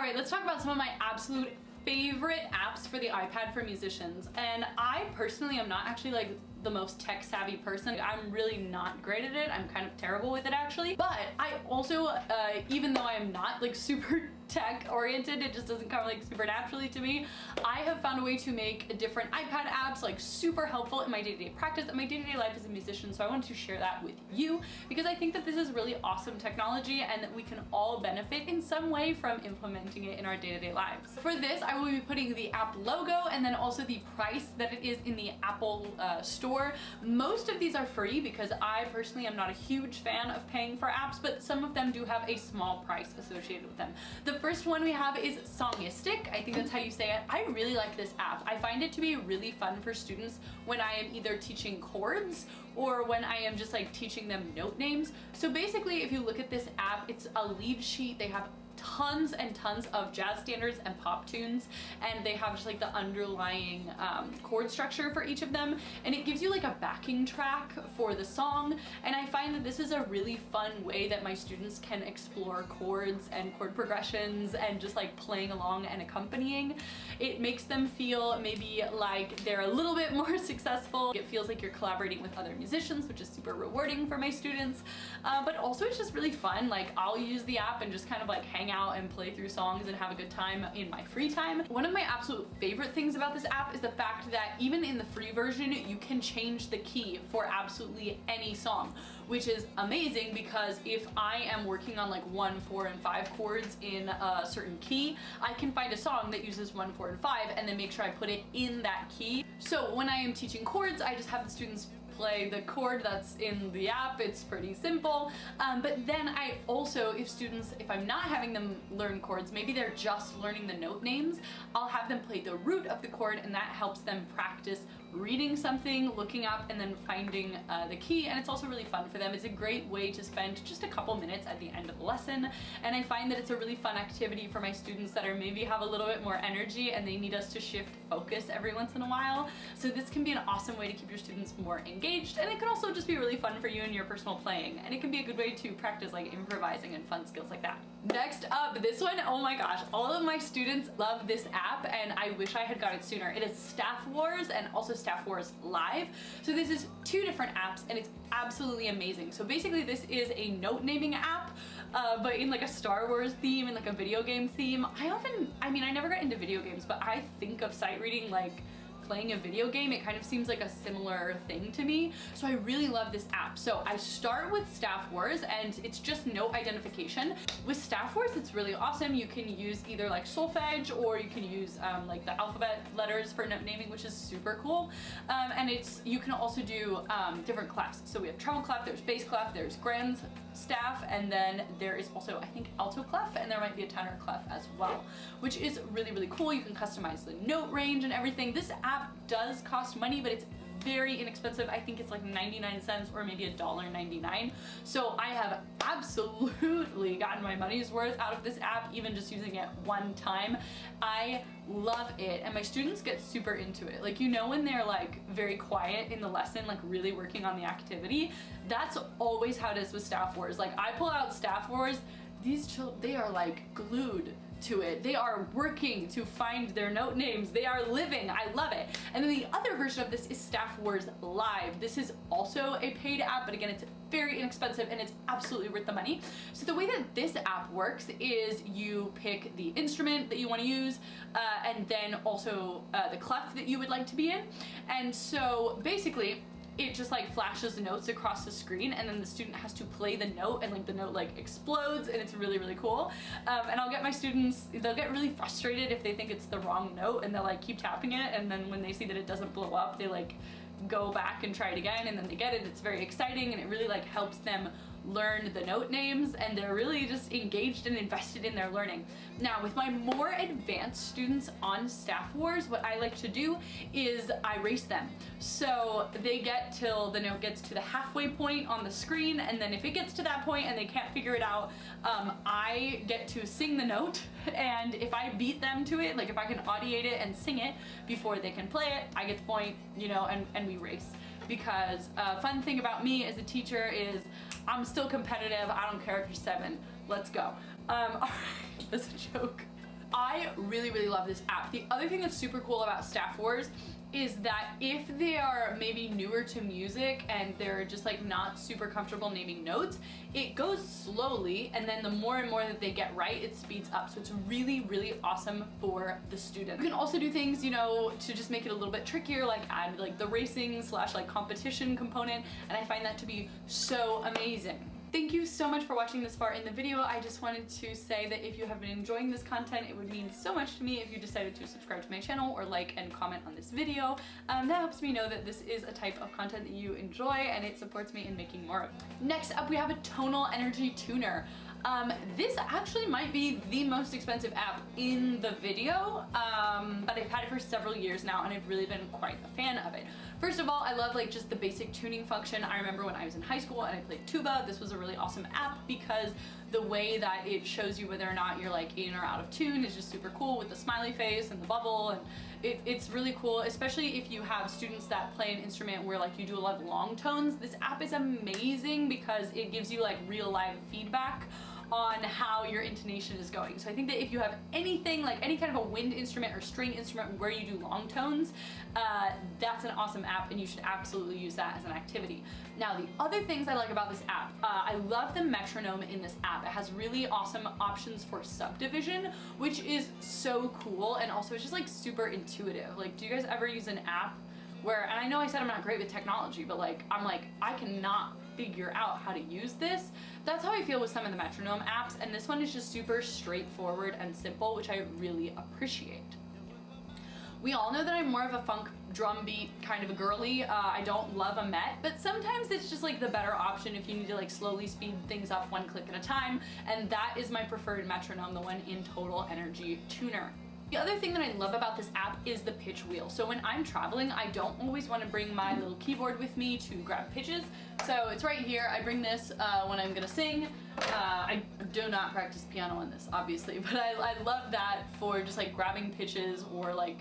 Alright, let's talk about some of my absolute favorite apps for the iPad for musicians. And I personally am not actually like the most tech savvy person. I'm really not great at it. I'm kind of terrible with it actually. But I also, even though I am not like super tech oriented, it just doesn't come like super naturally to me, I have found a way to make different iPad apps like super helpful in my day-to-day practice and my day-to-day life as a musician. So I wanted to share that with you because I think that this is really awesome technology and that we can all benefit in some way from implementing it in our day-to-day lives. For this, I will be putting the app logo and then also the price that it is in the Apple store. Most of these are free because I personally am not a huge fan of paying for apps, but some of them do have a small price associated with them. The first one we have is Songistic. I think that's how you say it. I really like this app. I find it to be really fun for students when I am either teaching chords or when I am just like teaching them note names. So basically, if you look at this app, it's a lead sheet. They have tons and tons of jazz standards and pop tunes, and they have just like the underlying chord structure for each of them, and it gives you like a backing track for the song. And I find that this is a really fun way that my students can explore chords and chord progressions and just like playing along and accompanying. It makes them feel maybe like they're a little bit more successful. It feels like you're collaborating with other musicians, which is super rewarding for my students, but also it's just really fun. Like I'll use the app and just kind of like hang out and play through songs and have a good time in my free time. One of my absolute favorite things about this app is the fact that even in the free version, you can change the key for absolutely any song, which is amazing because if I am working on like 1, 4, and 5 chords in a certain key, I can find a song that uses 1, 4, and 5 and then make sure I put it in that key. So when I am teaching chords, I just have the students play the chord that's in the app. It's pretty simple. But then I also, if I'm not having them learn chords, maybe they're just learning the note names, I'll have them play the root of the chord, and that helps them practice reading something, looking up, and then finding the key. And it's also really fun for them. It's a great way to spend just a couple minutes at the end of the lesson. And I find that it's a really fun activity for my students that are maybe have a little bit more energy and they need us to shift focus every once in a while. So this can be an awesome way to keep your students more engaged, and it can also just be really fun for you in your personal playing, and it can be a good way to practice like improvising and fun skills like that. Next up, this one, oh my gosh, all of my students love this app and I wish I had got it sooner. It is Staff Wars and also Staff Wars Live. So this is 2 different apps and it's absolutely amazing. So basically this is a note naming app, but in like a Star Wars theme and like a video game theme. I never got into video games, but I think of sight reading like playing a video game. It kind of seems like a similar thing to me. So I really love this app. So I start with Staff Wars and it's just note identification. With Staff Wars, it's really awesome. You can use either like solfege or you can use like the alphabet letters for note naming, which is super cool. And you can also do different clefs. So we have treble clef, there's bass clef, there's grand staff, and then there is also, I think, alto clef, and there might be a tenor clef as well, which is really, really cool. You can customize the note range and everything. This app does cost money, but it's very inexpensive. I think it's like 99 cents or maybe $1.99. So I have absolutely gotten my money's worth out of this app, even just using it one time. I love it, and my students get super into it. Like, you know, when they're like very quiet in the lesson, like really working on the activity, that's always how it is with Staff Wars. Like I pull out Staff Wars, these children, they are like glued to it. They are working to find their note names. They are living. I love it. And then the other version of this is Staff Wars Live. This is also a paid app, but again, it's very inexpensive and it's absolutely worth the money. So the way that this app works is you pick the instrument that you want to use and then also the clef that you would like to be in. And so basically, it just like flashes notes across the screen, and then the student has to play the note, and like the note like explodes, and it's really, really cool. And I'll get my students, they'll get really frustrated if they think it's the wrong note, and they'll like keep tapping it, and then when they see that it doesn't blow up, they like go back and try it again, and then they get it. It's very exciting, and it really like helps them learn the note names, and they're really just engaged and invested in their learning. Now, with my more advanced students on Staff Wars, what I like to do is I race them. So they get till the note gets to the halfway point on the screen, and then if it gets to that point and they can't figure it out, I get to sing the note, and if I beat them to it, like if I can audiate it and sing it before they can play it, I get the point, you know, and we race. Because fun thing about me as a teacher is I'm still competitive. I don't care if you're 7. Let's go. All right, that's a joke. I really, really love this app. The other thing that's super cool about Staff Wars is that if they are maybe newer to music and they're just like not super comfortable naming notes, it goes slowly, and then the more and more that they get right, it speeds up. So it's really, really awesome for the student. You can also do things, you know, to just make it a little bit trickier, like add like the racing slash like competition component, and I find that to be so amazing. Thank you so much for watching this far in the video. I just wanted to say that if you have been enjoying this content, it would mean so much to me if you decided to subscribe to my channel or like and comment on this video. That helps me know that this is a type of content that you enjoy, and it supports me in making more of it. Next up, we have a tonal energy tuner. This actually might be the most expensive app in the video, but I've had it for several years now and I've really been quite a fan of it. First of all, I love like just the basic tuning function. I remember when I was in high school and I played tuba, this was a really awesome app because the way that it shows you whether or not you're like in or out of tune is just super cool with the smiley face and the bubble, and it's really cool, especially if you have students that play an instrument where like you do a lot of long tones. This app is amazing because it gives you like real live feedback on how your intonation is going. So I think that if you have anything like any kind of a wind instrument or string instrument where you do long tones, that's an awesome app and you should absolutely use that as an activity. Now, the other things I like about this app, I love the metronome in this app. It has really awesome options for subdivision, which is so cool, and also it's just like super intuitive. Like, do you guys ever use an app where, and I know I said I'm not great with technology, but like I'm like, I cannot figure out how to use this? That's how I feel with some of the metronome apps, and this one is just super straightforward and simple, which I really appreciate. We all know that I'm more of a funk drum beat kind of a girly. I don't love a met, but sometimes it's just like the better option if you need to like slowly speed things up one click at a time, and that is my preferred metronome, the one in Total Energy Tuner. The other thing that I love about this app is the pitch wheel. So when I'm traveling, I don't always want to bring my little keyboard with me to grab pitches. So it's right here. I bring this when I'm gonna sing. I do not practice piano on this, obviously, but I love that for just like grabbing pitches or like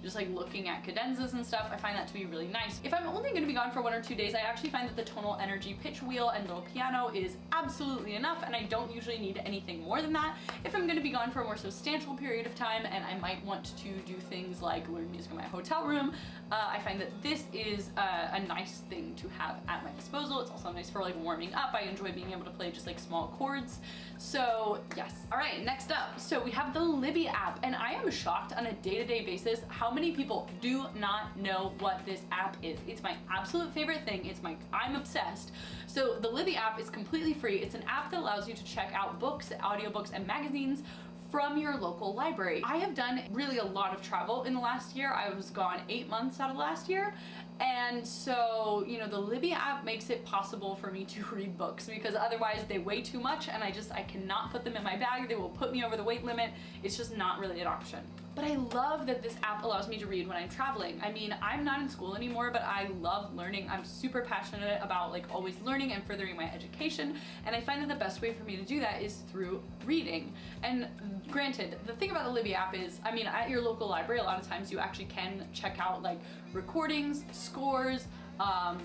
just like looking at cadenzas and stuff. I find that to be really nice. If I'm only going to be gone for 1 or 2 days, I actually find that the Tonal Energy pitch wheel and little piano is absolutely enough, and I don't usually need anything more than that. If I'm going to be gone for a more substantial period of time and I might want to do things like learn music in my hotel room, I find that this is a nice thing to have at my disposal. It's also nice for like warming up. I enjoy being able to play just like small chords. So yes. All right, next up. So we have the Libby app, and I am shocked on a day-to-day basis how many people do not know what this app is. It's my absolute favorite thing. I'm obsessed. So the Libby app is completely free. It's an app that allows you to check out books, audiobooks, and magazines from your local library. I have done really a lot of travel in the last year. I was gone 8 months out of last year. And so, you know, the Libby app makes it possible for me to read books, because otherwise they weigh too much and I cannot put them in my bag. They will put me over the weight limit. It's just not really an option. But I love that this app allows me to read when I'm traveling. I mean, I'm not in school anymore, but I love learning. I'm super passionate about like always learning and furthering my education. And I find that the best way for me to do that is through reading. And granted, the thing about the Libby app is, I mean, at your local library, a lot of times you actually can check out like recordings, scores,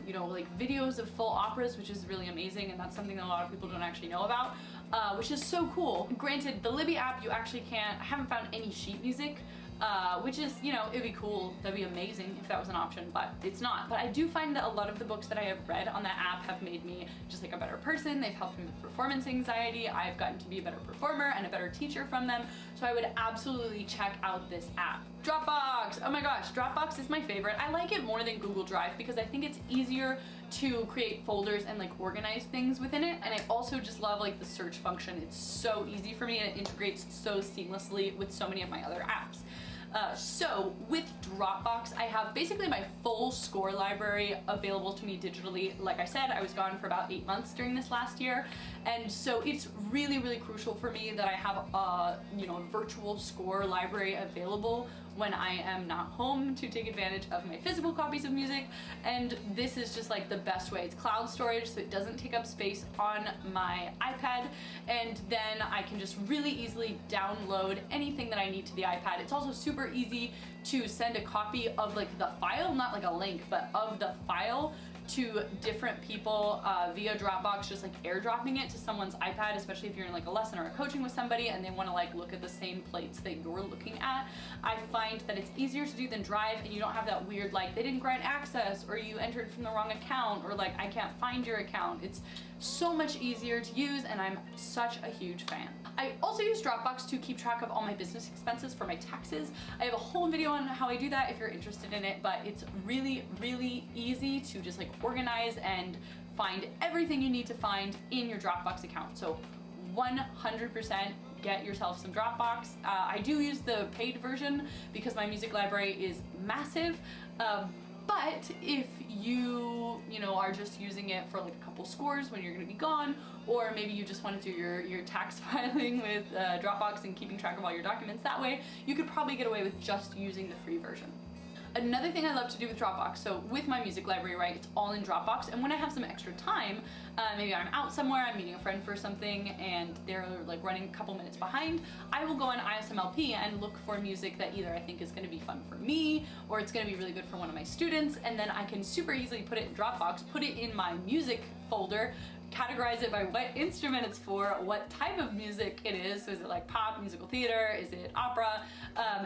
you know, like videos of full operas, which is really amazing, and that's something that a lot of people don't actually know about, which is so cool. Granted, the Libby app, you actually can't, I haven't found any sheet music, which is, you know, it'd be cool, that'd be amazing if that was an option, but it's not. But I do find that a lot of the books that I have read on that app have made me just like a better person. They've helped me with performance anxiety. I've gotten to be a better performer and a better teacher from them. So I would absolutely check out this app. Dropbox! Oh my gosh, Dropbox is my favorite. I like it more than Google Drive because I think it's easier to create folders and like organize things within it. And I also just love like the search function. It's so easy for me and it integrates so seamlessly with so many of my other apps. So with Dropbox, I have basically my full score library available to me digitally. Like I said, I was gone for about 8 months during this last year. And so it's really, really crucial for me that I have a, you know, virtual score library available when I am not home to take advantage of my physical copies of music. And this is just like the best way. It's cloud storage, so it doesn't take up space on my iPad. And then I can just really easily download anything that I need to the iPad. It's also super easy to send a copy of like the file, not like a link, but of the file to different people via Dropbox, just like airdropping it to someone's iPad, especially if you're in like a lesson or a coaching with somebody and they want to like look at the same plates that you're looking at. I find that it's easier to do than Drive, and you don't have that weird like they didn't grant access, or you entered from the wrong account, or like I can't find your account. It's so much easier to use, and I'm such a huge fan. I also use Dropbox to keep track of all my business expenses for my taxes. I have a whole video on how I do that if you're interested in it, but it's really, really easy to just like organize and find everything you need to find in your Dropbox account. So 100% get yourself some Dropbox. I do use the paid version because my music library is massive. But if you know, are just using it for like a couple scores when you're gonna be gone, or maybe you just want to do your tax filing with Dropbox and keeping track of all your documents that way, you could probably get away with just using the free version. Another thing I love to do with Dropbox, so with my music library, right, it's all in Dropbox, and when I have some extra time, maybe I'm out somewhere, I'm meeting a friend for something, and they're like running a couple minutes behind, I will go on ISMLP and look for music that either I think is gonna be fun for me, or it's gonna be really good for one of my students, and then I can super easily put it in Dropbox, put it in my music folder, categorize it by what instrument it's for, what type of music it is. So is it like pop, musical theater, is it opera?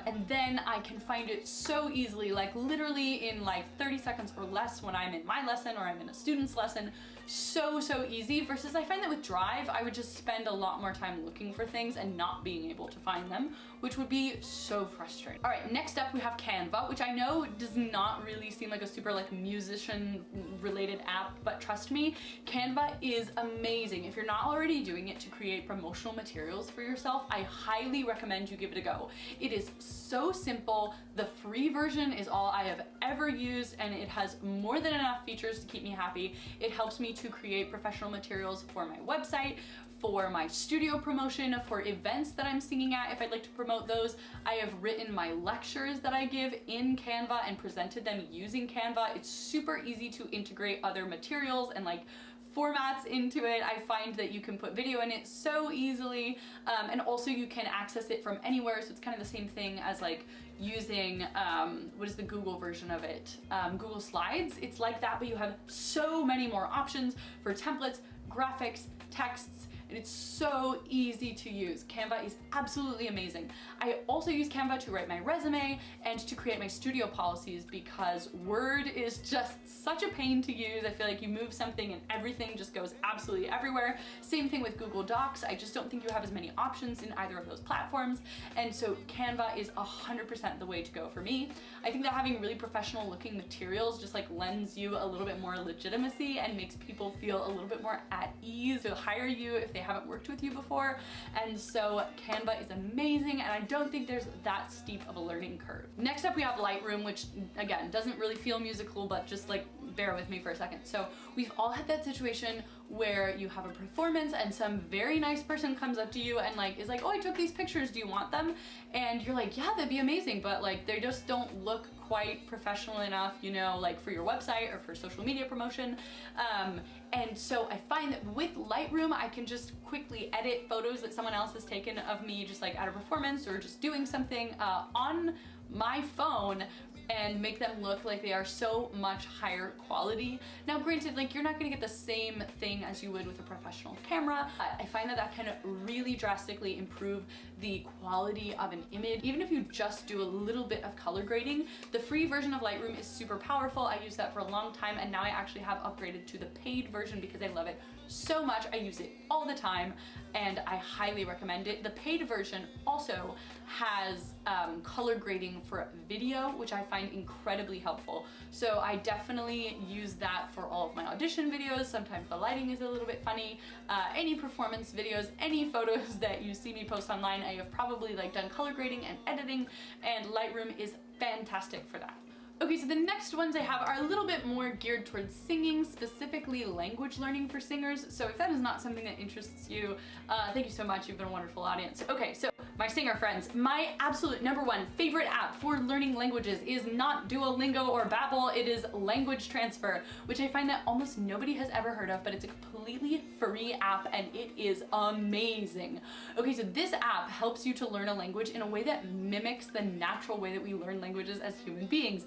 And then I can find it so easily, like literally in like 30 seconds or less when I'm in my lesson or I'm in a student's lesson. So easy, versus I find that with Drive, I would just spend a lot more time looking for things and not being able to find them, which would be so frustrating. All right, next up we have Canva, which I know does not really seem like a super like musician related app, but trust me, Canva is amazing. If you're not already doing it to create promotional materials for yourself, I highly recommend you give it a go. It is so simple. The free version is all I have ever used, and it has more than enough features to keep me happy. It helps me to create professional materials for my website, for my studio promotion, for events that I'm singing at if I'd like to promote those. I have written my lectures that I give in Canva and presented them using Canva. It's super easy to integrate other materials and like formats into it. I find that you can put video in it so easily, and also you can access it from anywhere, so it's kind of the same thing as like using what is the Google version of it, Google Slides. It's like that, but you have so many more options for templates, graphics, texts, and it's so easy to use. Canva is absolutely amazing. I also use Canva to write my resume and to create my studio policies, because Word is just such a pain to use. I feel like you move something and everything just goes absolutely everywhere. Same thing with Google Docs. I just don't think you have as many options in either of those platforms, and so Canva is 100% the way to go for me. I think that having really professional looking materials just like lends you a little bit more legitimacy and makes people feel a little bit more at ease to hire you if they haven't worked with you before. And so Canva is amazing, and I don't think there's that steep of a learning curve. Next up we have Lightroom, which again doesn't really feel musical, but just like bear with me for a second. So we've all had that situation where you have a performance and some very nice person comes up to you and like is like, oh, I took these pictures, do you want them? And you're like, yeah, that'd be amazing, but like they just don't look quite professional enough, you know, like for your website or for social media promotion. And so I find that with Lightroom, I can just quickly edit photos that someone else has taken of me just like at a performance or just doing something on my phone, and make them look like they are so much higher quality. Now granted, like you're not gonna get the same thing as you would with a professional camera. I find that that can really drastically improve the quality of an image. Even if you just do a little bit of color grading, the free version of Lightroom is super powerful. I used that for a long time, and now I actually have upgraded to the paid version because I love it so much. I use it all the time, and I highly recommend it. The paid version also has color grading for video, which I find incredibly helpful. So I definitely use that for all of my audition videos. Sometimes the lighting is a little bit funny. Any performance videos, any photos that you see me post online, I have probably like done color grading and editing, and Lightroom is fantastic for that. Okay, so the next ones I have are a little bit more geared towards singing, specifically language learning for singers. So if that is not something that interests you, thank you so much. You've been a wonderful audience. Okay, so my singer friends, my absolute number one favorite app for learning languages is not Duolingo or Babbel, it is Language Transfer, which I find that almost nobody has ever heard of, but it's a completely free app and it is amazing. Okay, so this app helps you to learn a language in a way that mimics the natural way that we learn languages as human beings.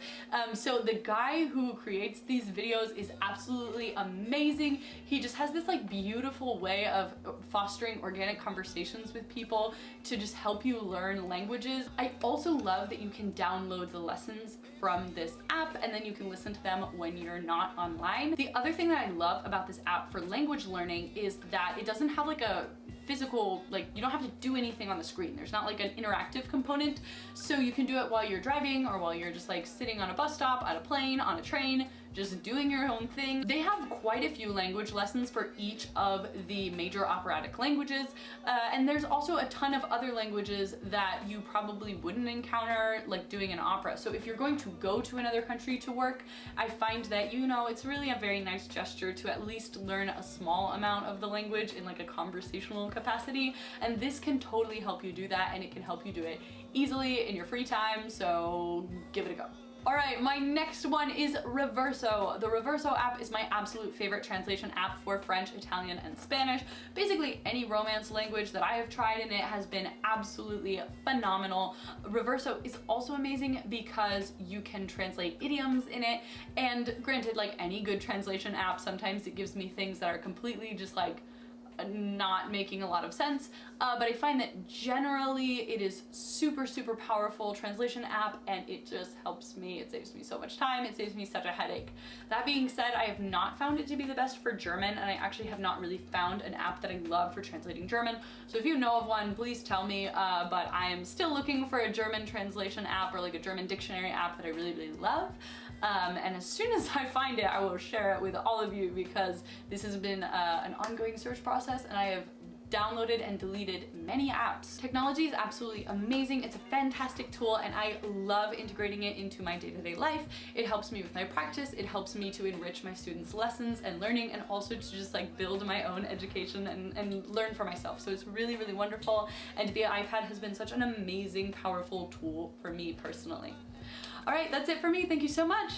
So the guy who creates these videos is absolutely amazing. He just has this like beautiful way of fostering organic conversations with people to just help you learn languages. I also love that you can download the lessons from this app and then you can listen to them when you're not online. The other thing that I love about this app for language learning is that it doesn't have like a physical, like you don't have to do anything on the screen. There's not like an interactive component, so you can do it while you're driving or while you're just like sitting on a bus stop, on a plane, on a train, just doing your own thing. They have quite a few language lessons for each of the major operatic languages, and there's also a ton of other languages that you probably wouldn't encounter like doing an opera. So if you're going to go to another country to work, I find that, you know, it's really a very nice gesture to at least learn a small amount of the language in like a conversational capacity, and this can totally help you do that, and it can help you do it easily in your free time, so give it a go. Alright, my next one is Reverso. The Reverso app is my absolute favorite translation app for French, Italian, and Spanish. Basically any Romance language that I have tried in it has been absolutely phenomenal. Reverso is also amazing because you can translate idioms in it, and granted, like any good translation app, sometimes it gives me things that are completely just like not making a lot of sense, but I find that generally it is super powerful translation app, and it just helps me. It saves me so much time, it saves me such a headache. That being said, I have not found it to be the best for German, and I actually have not really found an app that I love for translating German, so if you know of one, please tell me, but I am still looking for a German translation app or like a German dictionary app that I really love. And as soon as I find it, I will share it with all of you, because this has been an ongoing search process, and I have downloaded and deleted many apps. Technology is absolutely amazing. It's a fantastic tool, and I love integrating it into my day-to-day life. It helps me with my practice. It helps me to enrich my students' lessons and learning, and also to just like build my own education and learn for myself. So it's really wonderful, and the iPad has been such an amazing, powerful tool for me personally. All right, that's it for me. Thank you so much.